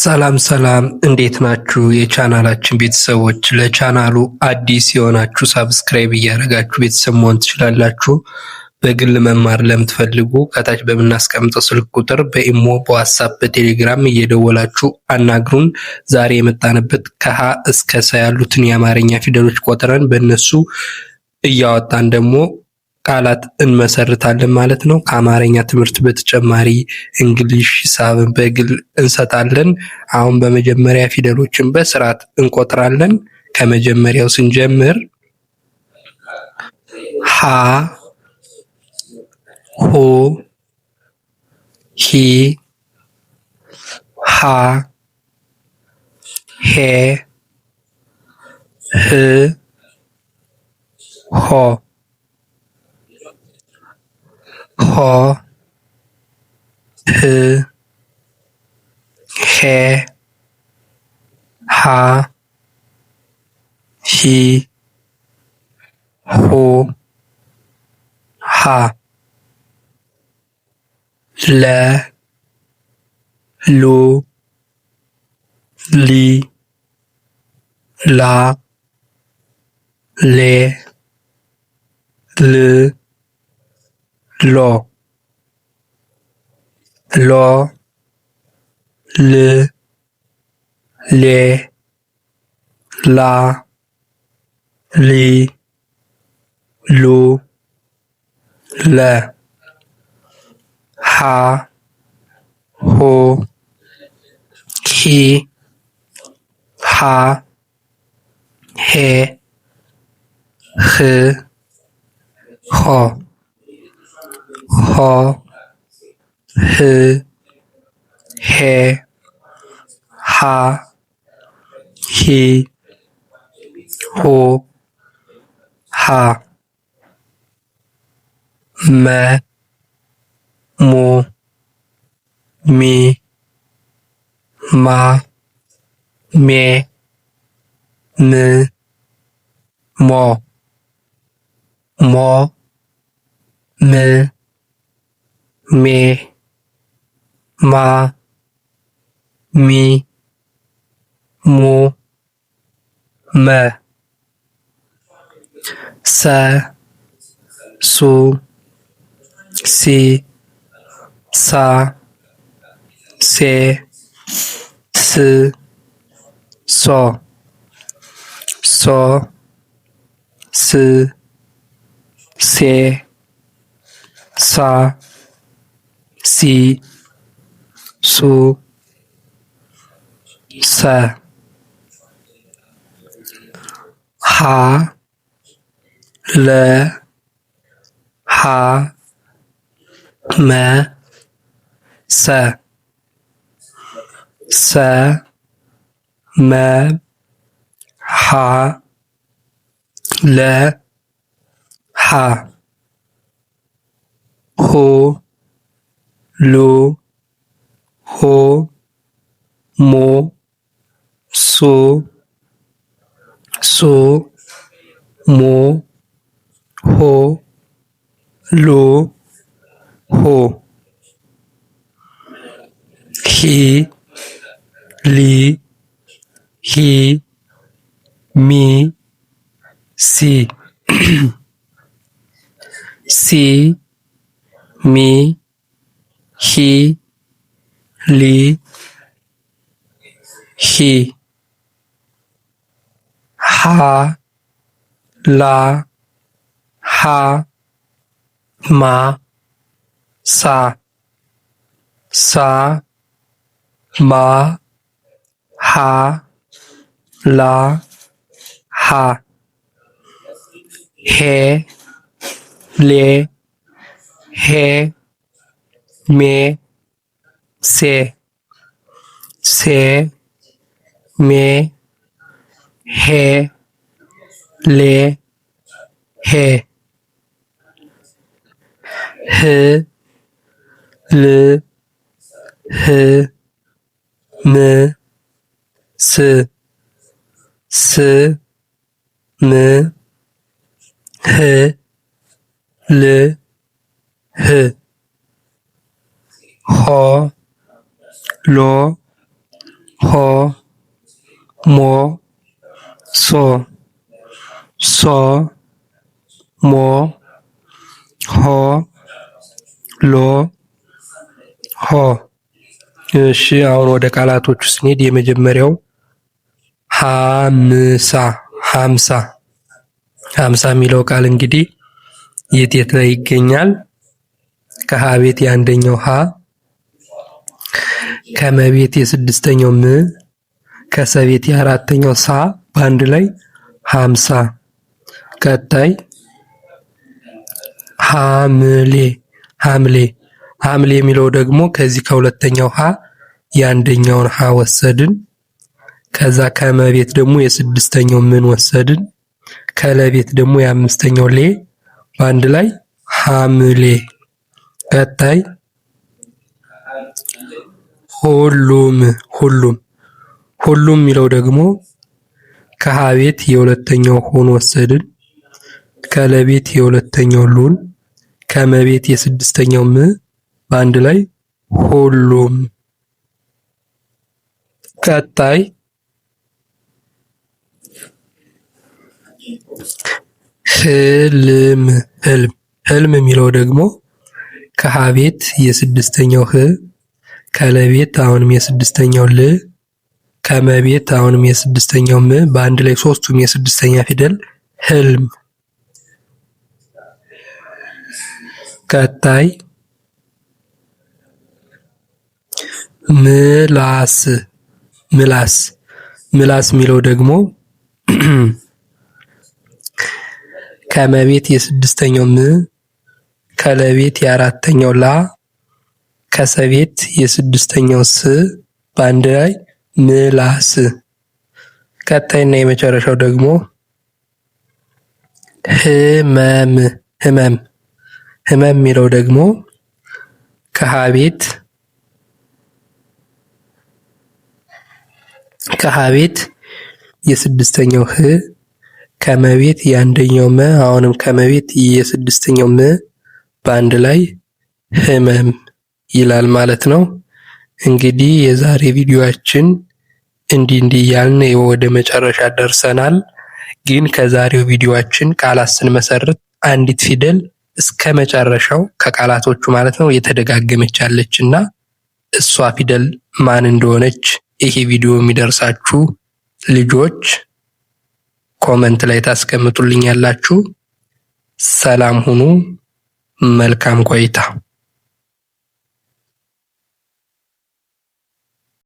ሰላም ሰላም እንዴት ናችሁ? የቻናላችን ቤተሰቦች ለቻናሉ አዲስ የሆናችሁ ሳብስክራይብ እያደረጋችሁ ቤተሰብ መሆን ትችላላችሁ። በግል መማር ለምትፈልጉ ከታች በምናስቀምጠው ስልክ ቁጥር በኢሞ፣ በዋትስአፕ፣ በቴሌግራም እየደወላችሁ አናግሩን። ዛሬ የመጣንበት ከሀ እስከ ሰ ያሉትን የአማርኛ ፊደሎች ቆጥረን በእነሱ እያወጣን ደግሞ ቃላት እንመሰርታለን ማለት ነው። ከአማርኛ ትምህርት በተጨማሪ እንግሊሽ፣ ሂሳብን በግል እንሰጣለን። አሁን በመጀመሪያ ፊደሎችን በስርዓት እንቆጥራለን። ከመጀመሪያው ስንጀምር ሀ፣ ሁ፣ ሂ፣ ሃ፣ ሄ፣ ህ፣ ሆ ሆ፣ ህ፣ ሄ፣ ሃ፣ ሂ፣ ሁ፣ ሃ፣ ለ፣ ሉ፣ ሊ፣ ላ፣ ሌ፣ ል፣ ሎ፣ ሎ፣ ል፣ ሌ፣ ላ፣ ሊ፣ ሉ፣ ለ፣ ሀ፣ ሁ፣ ሂ፣ ሃ፣ ሄ፣ ህ፣ ሆ፣ ሆ፣ ህ፣ ሄ፣ ሃ፣ ሂ፣ ሁ፣ ሃ፣ መ፣ ሙ፣ ሚ፣ ማ፣ ሜ፣ ም፣ ሞ፣ ሞ፣ ም፣ ሜ፣ ማ፣ ሚ፣ ሙ፣ መ፣ ሰ፣ ሱ፣ ሲ፣ ሳ፣ ሴ፣ ስ፣ ሶ፣ ሶ፣ ስ፣ ሴ፣ ሳ፣ ሲ፣ ሱ፣ ሰ፣ ሀ፣ ለ፣ ሀ፣ መ፣ ሰ፣ ሰ፣ መ፣ ሀ፣ ለ፣ ሀ፣ ሁ፣ ሉ፣ ሁ፣ ሙ፣ ሱ፣ ሱ፣ ሙ፣ ሁ፣ ሉ፣ ሁ፣ ሂ፣ ሊ፣ ሂ፣ ሚ፣ ሲ፣ ሲ፣ ሚ፣ ሂ፣ ሊ፣ ሂ፣ ሃ፣ ላ፣ ሃ፣ ማ፣ ሳ፣ ሳ፣ ማ፣ ሃ፣ ላ፣ ሃ፣ ሄ፣ ሌ፣ ሄ፣ ሜ፣ ሴ፣ ሴ፣ ሜ፣ ሄ፣ ሌ፣ ሄ፣ ህ፣ ል፣ ህ፣ ም፣ ስ፣ ስ፣ ም፣ ህ፣ ል፣ ህ፣ ሆ፣ ሎ፣ ሆ ሞ ሶ ሶ ሞ ሆ ሎ ሆ። እሺ አሁን ወደ ቃላቶቹ ስንሄድ የመጀመሪያው ሀምሳ ሀምሳ ሀምሳ የሚለው ቃል እንግዲህ የት ላይ ይገኛል? ከሀ ቤት የአንደኛው ሀ፣ ከመቤት የስድስተኛው ም፣ ከሰቤት የአራተኛው ሳ በአንድ ላይ ሀምሳ። ቀጣይ ሐምሌ ሐምሌ ሐምሌ የሚለው ደግሞ ከዚህ ከሁለተኛው ሀ የአንደኛውን ሀ ወሰድን። ከዛ ከመቤት ደግሞ የስድስተኛው ምን ወሰድን። ከለቤት ደግሞ የአምስተኛው ሌ በአንድ ላይ ሐምሌ። ቀጣይ ሁሉም ሁሉም ሁሉም የሚለው ደግሞ ከሀ ቤት የሁለተኛው ሁን ወሰድን። ከለቤት የሁለተኛው ሉን፣ ከመቤት የስድስተኛው ም በአንድ ላይ ሁሉም። ቀጣይ ህልም ህልም ህልም የሚለው ደግሞ ከሀ ቤት የስድስተኛው ህ፣ ከለቤት አሁንም የስድስተኛው ል፣ ከመቤት አሁንም የስድስተኛው ም በአንድ ላይ ሶስቱም የስድስተኛ ፊደል ህልም። ቀጣይ ምላስ ምላስ ምላስ የሚለው ደግሞ ከመቤት የስድስተኛው ም፣ ከለቤት የአራተኛው ላ፣ ከሰቤት የስድስተኛው ስ በአንድ ላይ ምላስ። ቀጣይና የመጨረሻው ደግሞ ህመም ህመም ህመም የሚለው ደግሞ ከሀ ቤት የስድስተኛው ህ፣ ከመቤት የአንደኛው መ አሁንም ከመቤት የስድስተኛው ም በአንድ ላይ ህመም ይላል ማለት ነው። እንግዲህ የዛሬ ቪዲዮአችን እንዲህ እያልን ወደ መጨረሻ ደርሰናል። ግን ከዛሬው ቪዲዮአችን ቃላት ስንመሰርት አንዲት ፊደል እስከ መጨረሻው ከቃላቶቹ ማለት ነው የተደጋገመች ያለችና እሷ ፊደል ማን እንደሆነች ይሄ ቪዲዮ የሚደርሳችሁ ልጆች ኮመንት ላይ ታስቀምጡልኛላችሁ። ሰላም ሁኑ። መልካም ቆይታ